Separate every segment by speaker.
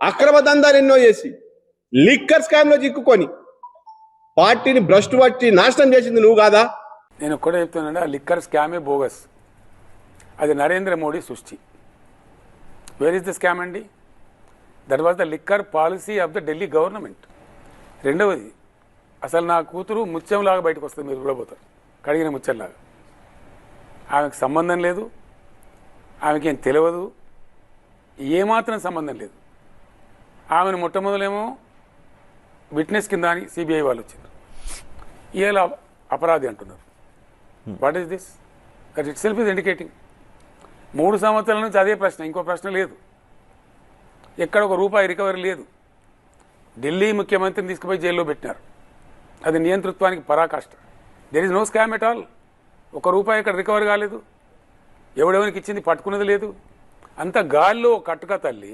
Speaker 1: అక్రమ దందాలు ఎన్నో చేసి లిక్కర్ స్కామ్ లో చిక్కుకొని పార్టీని భ్రష్టు పట్టి నాశనం చేసింది నువ్వు కాదా?
Speaker 2: నేను ఒక్కడే చెప్తున్నాను, ఆ లిక్కర్ స్కామే బోగస్. అది నరేంద్ర మోడీ సృష్టి. వేర్ ఇస్ ద స్కామ్ అండి? That was the liquor policy of the Delhi government. రెండవది, అసలు నా కూతురు ముత్యంలాగా బయటకు వస్తుంది, మీరు చూడబోతారు, కడిగిన ముత్యంలాగా. ఆమెకు సంబంధం లేదు, ఆమెకేం తెలియదు, ఏమాత్రం సంబంధం లేదు. ఆమెను మొట్టమొదలేమో విట్నెస్ కింద అని సిబిఐ వాళ్ళు వచ్చింది, ఇవాళ అపరాధి అంటున్నారు. What is this? That it self is indicating. 3 సంవత్సరాల నుంచి అదే ప్రశ్న, ఇంకో ప్రశ్న లేదు. ఎక్కడ ఒక రూపాయి రికవరీ లేదు. ఢిల్లీ ముఖ్యమంత్రిని తీసుకుపోయి జైల్లో పెట్టినారు. అది నియంతృత్వానికి పరాకాష్ట. There is no scam at all. ఒక రూపాయి ఇక్కడ రికవర్ కాలేదు, ఎవడెవరికి ఇచ్చింది పట్టుకున్నది లేదు. అంత గాల్లో కట్టుక తల్లి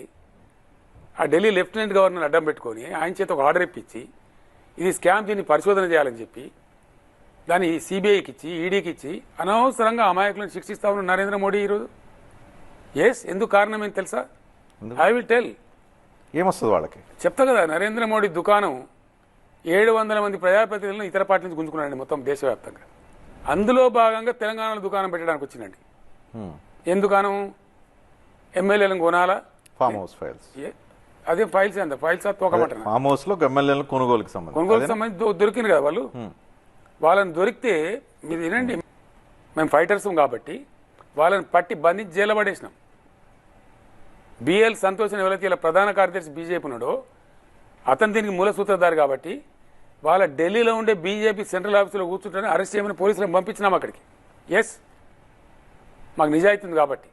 Speaker 2: ఆ ఢిల్లీ లెఫ్టినెంట్ గవర్నర్ అడ్డం పెట్టుకొని ఆయన చేత ఒక ఆర్డర్ ఇప్పించి ఇది స్కామ్, దీన్ని పరిశోధన చేయాలని చెప్పి దాన్ని సిబిఐకి ఇచ్చి ఈడీకి ఇచ్చి అనవసరంగా అమాయకులను శిక్షిస్తా ఉన్న నరేంద్ర మోడీ ఈరోజు. ఎస్, ఎందుకు కారణం ఏంటి తెలుసా? I will tell.
Speaker 3: ఏమొస్తుంది వాళ్ళకి
Speaker 2: చెప్తా కదా. నరేంద్ర మోడీ దుకాణం 700 మంది ప్రజాప్రతినిధులను ఇతర పార్టీ నుంచి గుంజుకున్నాడండి మొత్తం దేశవ్యాప్తంగా. అందులో భాగంగా తెలంగాణలో దుకాణం పెట్టడానికి వచ్చిందండి. ఏం దుకాణం? ఎమ్మెల్యేలను కొనాలా?
Speaker 3: Farm house files.
Speaker 2: అదే ఫైల్స్ అంత ఫైల్స్ తోకమంటారు.
Speaker 3: ఫామ్ హౌస్ లో ఎమ్మెల్యేలను కొనుగోలుకి
Speaker 2: సంబంధించి దొరికింది కదా వాళ్ళు. వాళ్ళని దొరికితే మీరు వినండి, మేము ఫైటర్స్ కాబట్టి వాళ్ళని పట్టి బంధించి జైలు పడేసినాం. బిఎల్ సంతోష్ ఎవరైతే ఇలా ప్రధాన కార్యదర్శి బీజేపీ ఉన్నాడో అతను దీనికి మూల సూత్రధారి కాబట్టి వాళ్ళ ఢిల్లీలో ఉండే బీజేపీ సెంట్రల్ ఆఫీసులో కూర్చుంటే అరెస్ట్ చేయమని పోలీసులను పంపించినాం అక్కడికి. ఎస్, మాకు నిజాయితీ ఉంది కాబట్టి.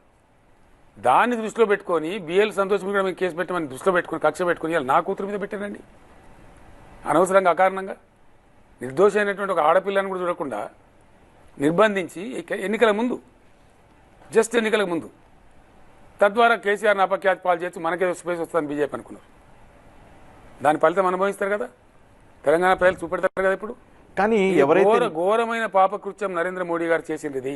Speaker 2: దాన్ని దృష్టిలో పెట్టుకొని బిఎల్ సంతోష్ మీద మేము కేసు పెట్టమని దృష్టిలో పెట్టుకుని కక్ష పెట్టుకుని ఇలా నా కూతురు మీద పెట్టారండి అనవసరంగా, అకారణంగా. నిర్దోషి అయినటువంటి ఒక ఆడపిల్లని కూడా చూడకుండా నిర్బంధించి ఎన్నికల ముందు, జస్ట్ ఎన్నికలకు ముందు, తద్వారా కేసీఆర్ని అపఖ్యాతి పాలు చేసి మనకేదో స్పేస్ వస్తుందని బీజేపీ అనుకున్నారు. దాని ఫలితం అనుభవిస్తారు కదా, తెలంగాణ ప్రజలు చూపెడతారు కదా ఇప్పుడు.
Speaker 3: కానీ
Speaker 2: ఘోరమైన పాపకృత్యం నరేంద్ర మోడీ గారు చేసింది.